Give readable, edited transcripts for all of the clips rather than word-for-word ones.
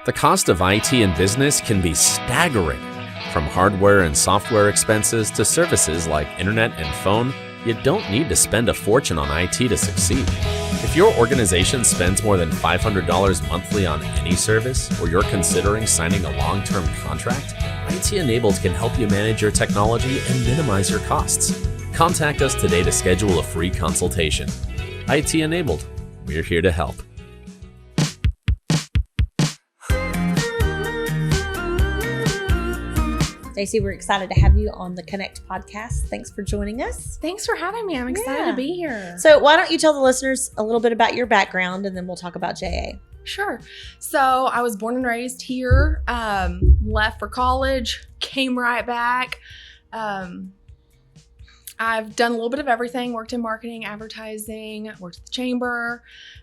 The cost of IT in business can be staggering. From hardware and software expenses to services like internet and phone, you don't need to spend a fortune on IT to succeed. If your organization spends more than $500 monthly on any service, or you're considering signing a long-term contract, IT Enabled can help you manage your technology and minimize your costs. Contact us today to schedule a free consultation. IT Enabled, we're here to help. Staci, we're excited to have you on the Connect podcast. Thanks for joining us. Thanks for having me. I'm excited to be here. So why don't you tell the listeners a little bit about your background, and then we'll talk about JA. Sure. So I was born and raised here, left for college, came right back. I've done a little bit of everything, worked in marketing, advertising, worked at the chamber,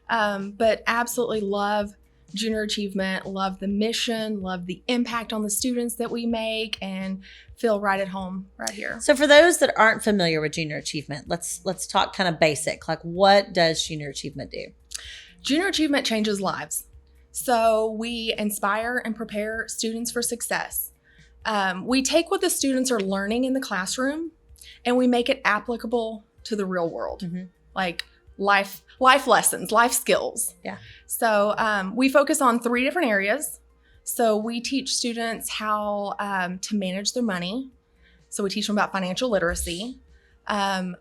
but absolutely love Junior Achievement, love the mission, love the impact on the students that we make, and feel right at home right here. So for those that aren't familiar with Junior Achievement, let's talk kind of basic. Like, what does Junior Achievement do? Junior Achievement changes lives. So we inspire and prepare students for success. We take what the students are learning in the classroom and we make it applicable to the real world, like life lessons, life skills. Yeah. So we focus on 3 different areas. So we teach students how to manage their money. So we teach them about financial literacy.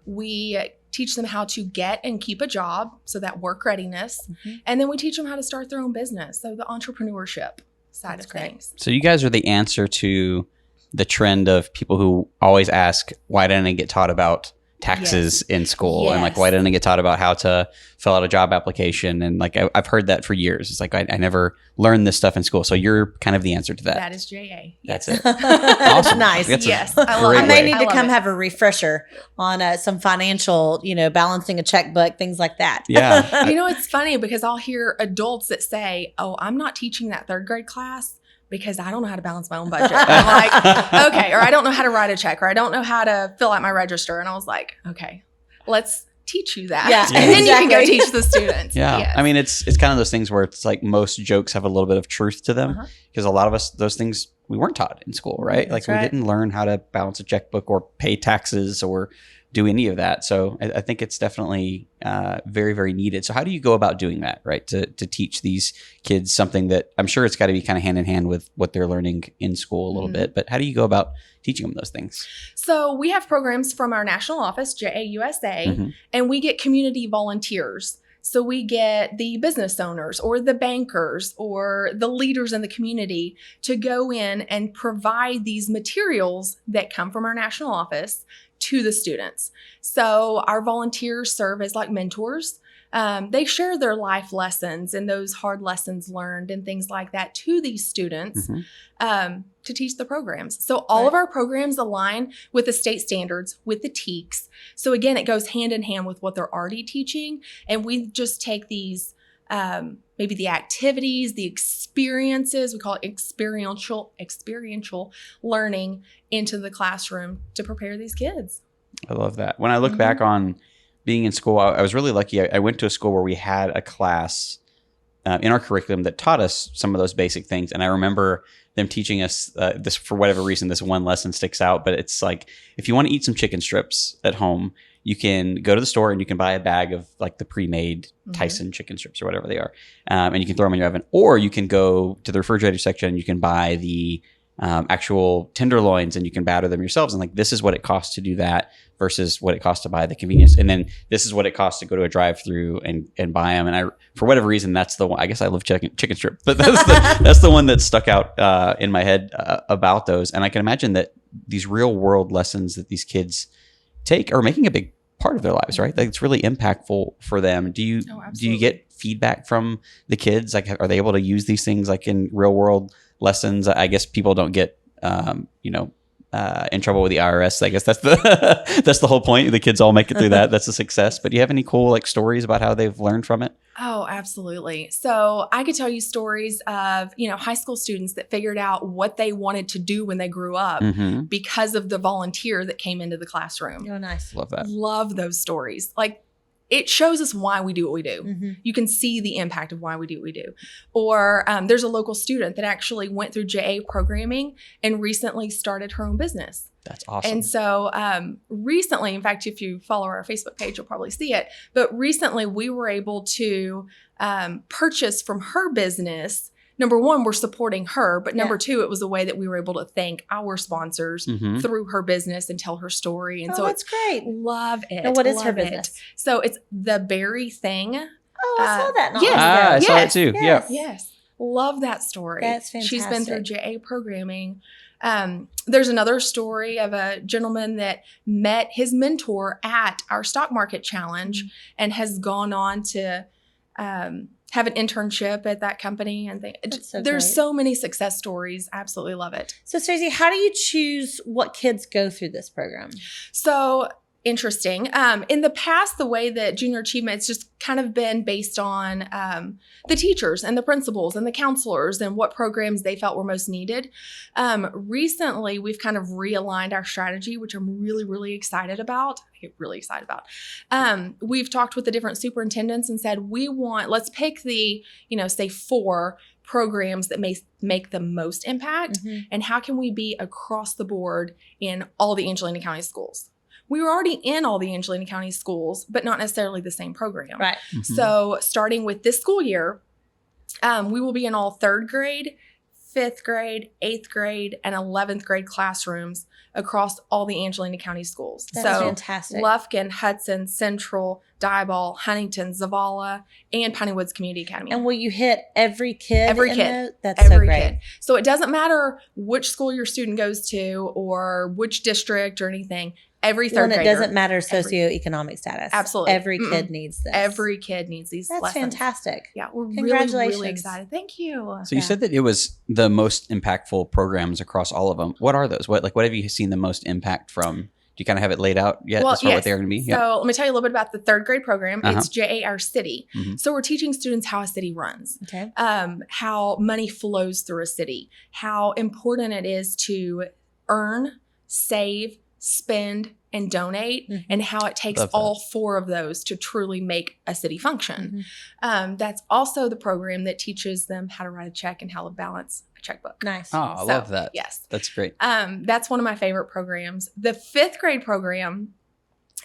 We teach them how to get and keep a job, so that work readiness. And then we teach them how to start their own business, so the entrepreneurship side of things. So you guys are the answer to the trend of people who always ask, why didn't I get taught about taxes in school? And like, why didn't I get taught about how to fill out a job application? And like, I've heard that for years. It's like, I never learned this stuff in school. So you're kind of the answer to that. That is JA. That's it. Awesome. Nice. Yes. I love it. I may need to come have a refresher on some financial, balancing a checkbook, things like that. Yeah. It's funny because I'll hear adults that say, oh, I'm not teaching that 3rd grade class because I don't know how to balance my own budget. I'm like, okay, or I don't know how to write a check, or I don't know how to fill out my register. And I was like, okay, let's teach you that. Yeah, and then you can go teach the students. Yeah. Yes. I mean, it's kind of those things where it's like most jokes have a little bit of truth to them because a lot of us, those things we weren't taught in school, right? That's we didn't learn how to balance a checkbook or pay taxes or do any of that. So I think it's definitely very, very needed. So how do you go about doing that, right? To teach these kids something that I'm sure it's got to be kind of hand in hand with what they're learning in school a little bit, but how do you go about teaching them those things? So we have programs from our national office, JAUSA, and we get community volunteers. So we get the business owners or the bankers or the leaders in the community to go in and provide these materials that come from our national office to the students. So our volunteers serve as like mentors. They share their life lessons and those hard lessons learned and things like that to these students to teach the programs. So all of our programs align with the state standards, with the TEKS. So again, it goes hand in hand with what they're already teaching. And we just take these, maybe the activities, the experiences, we call it experiential learning into the classroom to prepare these kids. I love that. When I look back on being in school, I was really lucky. I went to a school where we had a class in our curriculum that taught us some of those basic things. And I remember them teaching us this, for whatever reason, this one lesson sticks out, but it's like, if you want to eat some chicken strips at home, you can go to the store and you can buy a bag of like the pre-made Tyson chicken strips or whatever they are. And you can throw them in your oven, or you can go to the refrigerator section and you can buy the actual tenderloins and you can batter them yourselves. And like, this is what it costs to do that versus what it costs to buy the convenience. And then this is what it costs to go to a drive-through and buy them. And I, for whatever reason, that's the one. I guess I love chicken strip, but that's the one that stuck out in my head about those. And I can imagine that these real world lessons that these kids take are making a big part of their lives, right? Like, it's really impactful for them. Do you get feedback from the kids? Like, are they able to use these things like in real world lessons? I guess people don't get, in trouble with the IRS. I guess that's the whole point. The kids all make it through that. That's a success. But do you have any cool like stories about how they've learned from it? Oh, absolutely. So I could tell you stories of, high school students that figured out what they wanted to do when they grew up because of the volunteer that came into the classroom. Oh, nice. Love that. Love those stories. Like, it shows us why we do what we do. Mm-hmm. You can see the impact of why we do what we do. Or there's a local student that actually went through JA programming and recently started her own business. That's awesome. And so recently, in fact, if you follow our Facebook page, you'll probably see it. But recently we were able to purchase from her business. Number one, we're supporting her. But number two, it was a way that we were able to thank our sponsors through her business and tell her story. And so that's great. Love it. And what is her Love it. business? So it's The Berry Thing. Oh, I saw that. Yes. I saw it too. Yes. Yeah. Yes. Love that story. That's fantastic. She's been through JA programming. There's another story of a gentleman that met his mentor at our stock market challenge and has gone on to have an internship at that company. And there's so many success stories. Absolutely love it. So Staci, how do you choose what kids go through this program? So interesting. In the past, the way that junior achievement, it's just kind of been based on the teachers and the principals and the counselors and what programs they felt were most needed. Recently, we've kind of realigned our strategy, which I'm really, really excited about. I get really excited about. We've talked with the different superintendents and said, let's pick the, say 4 programs that may make the most impact. And how can we be across the board in all the Angelina County schools? We were already in all the Angelina County schools, but not necessarily the same program. Right. So starting with this school year, we will be in all 3rd grade, 5th grade, 8th grade, and 11th grade classrooms across all the Angelina County schools. That's fantastic. Lufkin, Hudson, Central, Diboll, Huntington, Zavala, and Piney Woods Community Academy. And will you hit every kid? Every kid. That's so great. Kid. So it doesn't matter which school your student goes to or which district or anything. Every 3rd grader. And it doesn't matter socioeconomic status. Absolutely. Every kid needs this. Every kid needs these That's lessons. fantastic. Yeah, we're Congratulations. really excited. Thank you. So you said that it was the most impactful programs across all of them. What are those? What have you seen the most impact from? Do you kind of have it laid out yet as far as what they're going to be? So let me tell you a little bit about the 3rd grade program. It's JA Our City. So we're teaching students how a city runs, how money flows through a city, how important it is to earn, save, spend, and donate, and how it takes all 4 of those to truly make a city function. That's also the program that teaches them how to write a check and how to balance a checkbook. Nice. Oh, I love that. Yes. That's great. That's one of my favorite programs. The 5th grade program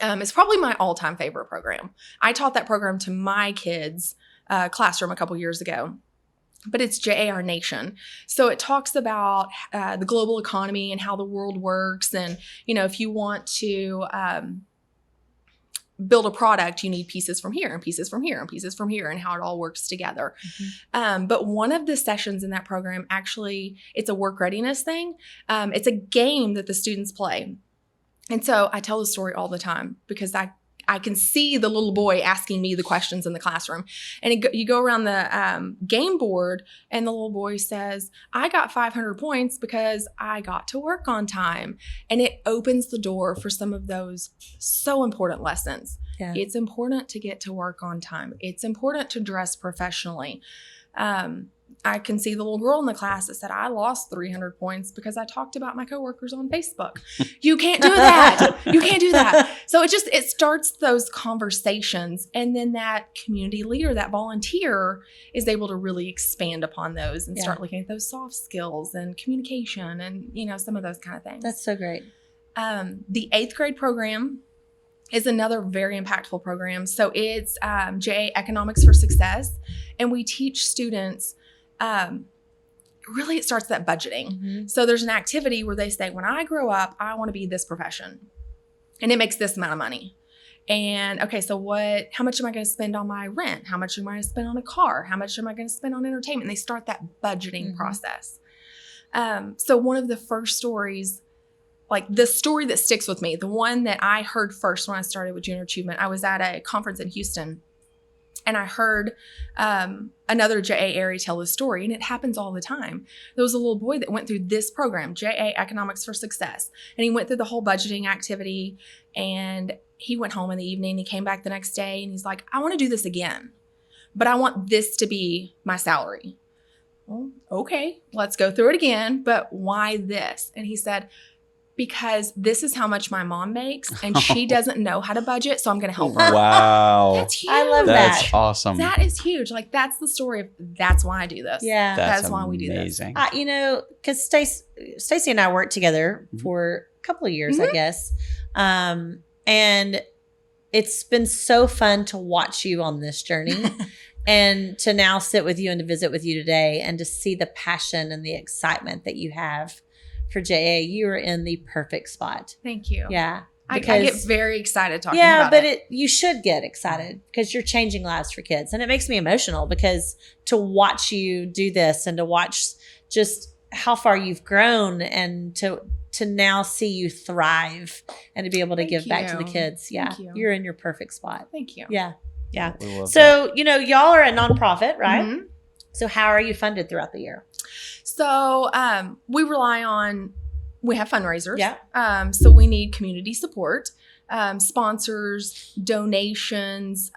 is probably my all-time favorite program. I taught that program to my kids' classroom a couple years ago. But it's JA Our Nation. So it talks about the global economy and how the world works. And, if you want to build a product, you need pieces from here and pieces from here and pieces from here and how it all works together. But one of the sessions in that program, actually, it's a work readiness thing. It's a game that the students play. And so I tell the story all the time because I can see the little boy asking me the questions in the classroom. And you go around the game board and the little boy says, I got 500 points because I got to work on time. And it opens the door for some of those so important lessons. Yeah. It's important to get to work on time. It's important to dress professionally. I can see the little girl in the class that said, I lost 300 points because I talked about my coworkers on Facebook. You can't do that. You can't do that. So it starts those conversations. And then that community leader, that volunteer is able to really expand upon those and start looking at those soft skills and communication and, some of those kind of things. That's so great. The 8th grade program is another very impactful program. So it's JA Economics for Success. And we teach students really, it starts that budgeting. So there's an activity where they say, when I grow up, I want to be this profession and it makes this amount of money. And okay, so how much am I going to spend on my rent? How much am I going to spend on a car? How much am I going to spend on entertainment? And they start that budgeting process. So one of the first stories, like the story that sticks with me, the one that I heard first when I started with Junior Achievement, I was at a conference in Houston. And I heard another JA Airy tell this story, and it happens all the time. There was a little boy that went through this program, JA Economics for Success, and he went through the whole budgeting activity, and he went home in the evening. He came back the next day, and he's like, I want to do this again, but I want this to be my salary. Well, okay, let's go through it again, but why this? And he said, because this is how much my mom makes and she doesn't know how to budget. So I'm going to help her. Wow. That's huge. I love That's that. awesome. That is huge. Like that's the story of that's why I do this. Yeah. That's why we do this. amazing. Because Staci and I worked together for a couple of years, I guess. And it's been so fun to watch you on this journey and to now sit with you and to visit with you today and to see the passion and the excitement that you have for JA. You are in the perfect spot. Thank you. Yeah. I get very excited talking about it. You should get excited because you're changing lives for kids. And it makes me emotional because to watch you do this and to watch just how far you've grown and to now see you thrive and to be able to give back to the kids. Yeah. Thank you. You're in your perfect spot. Thank you. Yeah. Yeah. We love that. So, y'all are a nonprofit, right? Mhm. So how are you funded throughout the year? So we rely on, we have fundraisers. Yeah. So we need community support, sponsors, donations.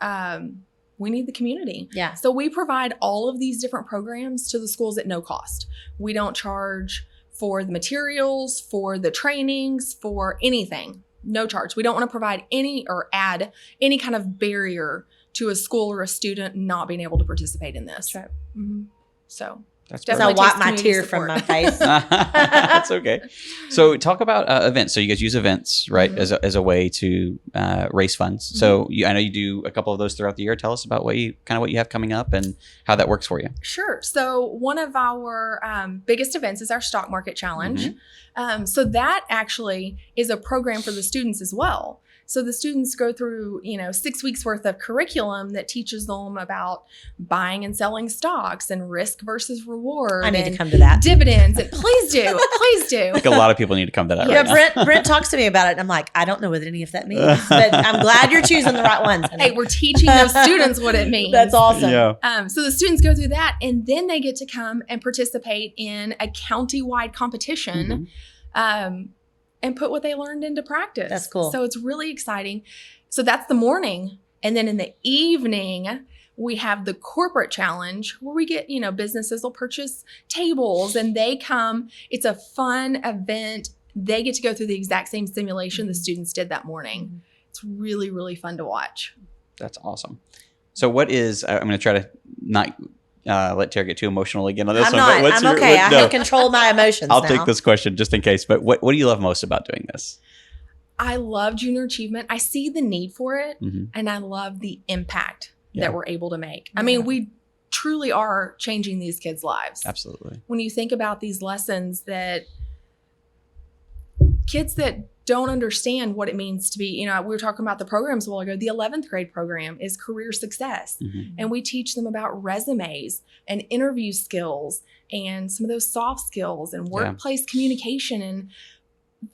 We need the community. Yeah. So we provide all of these different programs to the schools at no cost. We don't charge for the materials, for the trainings, for anything. No charge. We don't want to provide any or add any kind of barrier to a school or a student not being able to participate in this. That's right. Mm-hmm. So That's So I definitely wipe takes my community tear from my support. face. That's okay. So talk about events. So you guys use events, right, Mhm. as a way to raise funds. So I know you do a couple of those throughout the year. Tell us about what you have coming up and how that works for you. Sure. So one of our biggest events is our stock market challenge. So that actually is a program for the students as well. So the students go through, 6 weeks worth of curriculum that teaches them about buying and selling stocks and risk versus reward. I need to and come to that. dividends. And please do. Please do. I think a lot of people need to come to that. Yeah, right now. Brent talks to me about it. And I'm like, I don't know what any of that means, but I'm glad you're choosing the right ones. honey. Hey, we're teaching those students what it means. That's awesome. Yeah. So the students go through that and then they get to come and participate in a county-wide competition and put what they learned into practice. That's cool. So it's really exciting. So that's the morning. And then in the evening, we have the corporate challenge where we get, businesses will purchase tables and they come. It's a fun event. They get to go through the exact same simulation the students did that morning. It's really, really fun to watch. That's awesome. So what is, I'm going to try to not let Tara get too emotional again on this I'm one. not. But I'm okay. I have controlled my emotions I'll now. take this question just in case. But what do you love most about doing this? I love junior achievement. I see the need for it Mhm. and I love the impact Yeah. that we're able to make. I Yeah. mean, we truly are changing these kids' lives. Absolutely. When you think about these lessons that kids that don't understand what it means to be, we were talking about the programs a while ago. The 11th grade program is career success. Mhm. And we teach them about resumes and interview skills and some of those soft skills and workplace communication. And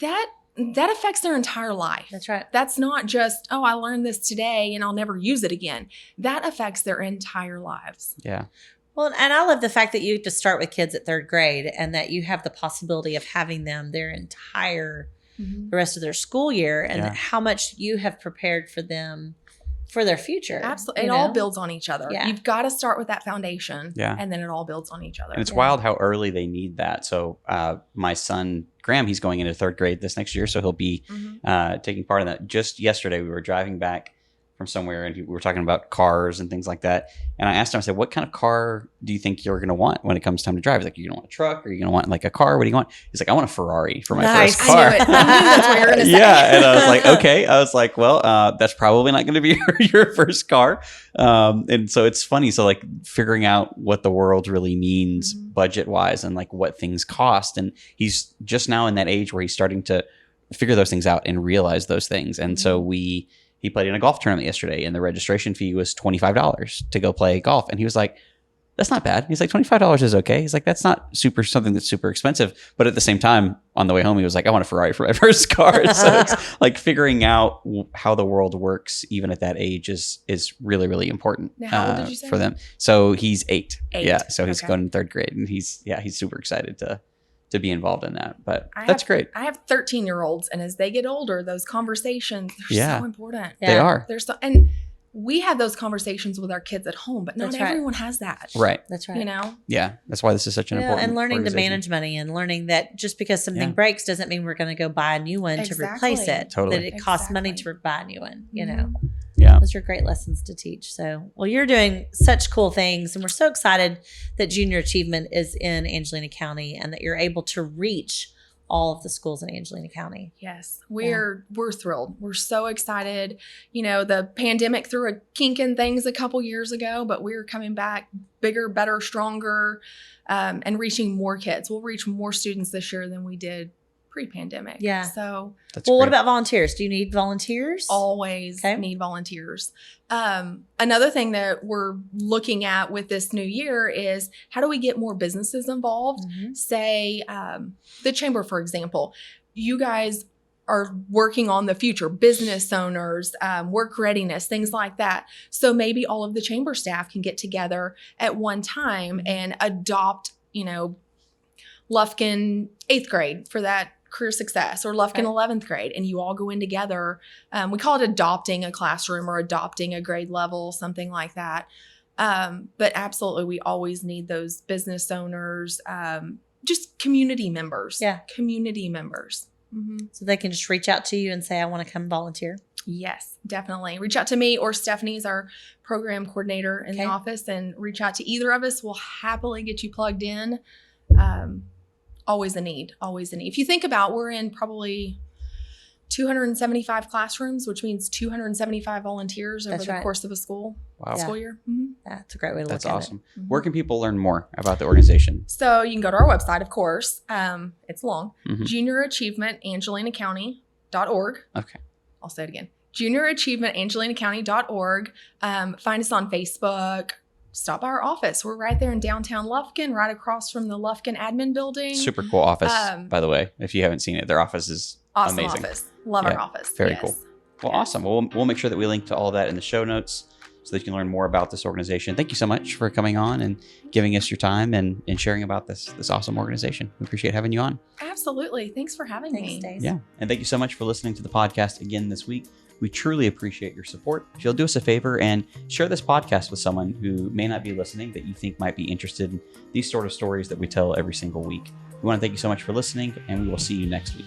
that affects their entire life. That's right. That's not just, I learned this today and I'll never use it again. That affects their entire lives. Yeah. Well, and I love the fact that you get to start with kids at 3rd grade and that you have the possibility of having them their entire the rest of their school year and Yeah. how much you have prepared for them for their future. Absolutely. you It all know? builds on each other. Yeah. You've got to start with that foundation. Yeah. And then it all builds on each other. And it's Yeah. wild how early they need that. So my son, Graham, he's going into 3rd grade this next year. So he'll be taking part in that. Just yesterday, we were driving back from somewhere and we were talking about cars and things like that. And I asked him, I said, what kind of car do you think you're going to want when it comes time to drive? He's like, you're going to want a truck or you're going to want like a car? What do you want? He's like, I want a Ferrari for my Nice. first car. I knew it. I knew that's what you were going to say. Yeah. And I was like, okay. I was like, well, that's probably not going to be your first car. And so it's funny. So like figuring out what the world really means budget wise and like what things cost. And he's just now in that age where he's starting to figure those things out and realize those things. And so he played in a golf tournament yesterday and the registration fee was $25 to go play golf. And he was like, that's not bad. He's like, $25 is okay. He's like, that's not something that's super expensive. But at the same time, on the way home, he was like, I want a Ferrari for my first car. So it's like figuring out how the world works, even at that age is really, really important Now, how old did you say? for them. So he's 8. 8. Yeah. So he's Okay. going in 3rd grade and he's super excited to be involved in that. But I that's have- great. I have 13-year-olds, and as they get older, those conversations, they're Yeah. so important. Yeah. They are. They're so, and we have those conversations with our kids at home, but not That's right. everyone has that. Right. That's right. You know? Yeah. That's why this is such an important and learning to organization. manage money and learning that just because something Yeah. breaks doesn't mean we're going to go buy a new one to replace Exactly. it. Totally. That it costs money Exactly. to buy a new one, you Mhm. know. Yeah. Those are great lessons to teach. So, well, you're doing such cool things, and we're so excited that Junior Achievement is in Angelina County and that you're able to reach all of the schools in Angelina County. Yes, we're thrilled. We're so excited. You know, the pandemic threw a kink in things a couple years ago, but we're coming back bigger, better, stronger, and reaching more kids. We'll reach more students this year than we did pre-pandemic. Yeah. So That's Well, what great. about volunteers? Do you need volunteers? always Okay. need volunteers. Another thing that we're looking at with this new year is how do we get more businesses involved? Mhm. Say the chamber, for example. You guys are working on the future, business owners, work readiness, things like that. So maybe all of the chamber staff can get together at one time and adopt, you know, Lufkin 8th grade for that career success, or Lufkin Okay. 11th grade, and you all go in together. We call it adopting a classroom or adopting a grade level, something like that. But absolutely, we always need those business owners, just community members. Yeah. Community members. Mhm. So they can just reach out to you and say, I want to come volunteer. Yes, definitely. Reach out to me, or Stephanie's our program coordinator in the Okay. office, and reach out to either of us. We'll happily get you plugged in. Always a need, always a need. If you think about, we're in probably 275 classrooms, which means 275 volunteers over That's the right. course of a school Wow. school year. Mhm. That's a great way to That's look awesome. at Mhm. Where can people learn more about the organization? So you can go to our website, of course. It's long. Mhm. JuniorAchievementAngelinaCounty.org. Okay. I'll say it again. JuniorAchievementAngelinaCounty.org. Find us on Facebook. Stop by our office. We're right there in downtown Lufkin, right across from the Lufkin admin building. Super cool office, Um, by the way. If you haven't seen it, their office is Awesome amazing. office. Love Yeah, our office. very Yes. cool. Well, Yes. awesome. Well, we'll make sure that we link to all that in the show notes so that you can learn more about this organization. Thank you so much for coming on and giving us your time and sharing about this awesome organization. We appreciate having you on. Absolutely. Thanks for having Thanks, me. Stace. Yeah. And thank you so much for listening to the podcast again this week. We truly appreciate your support. If you'll do us a favor and share this podcast with someone who may not be listening that you think might be interested in these sort of stories that we tell every single week. We want to thank you so much for listening, and we will see you next week.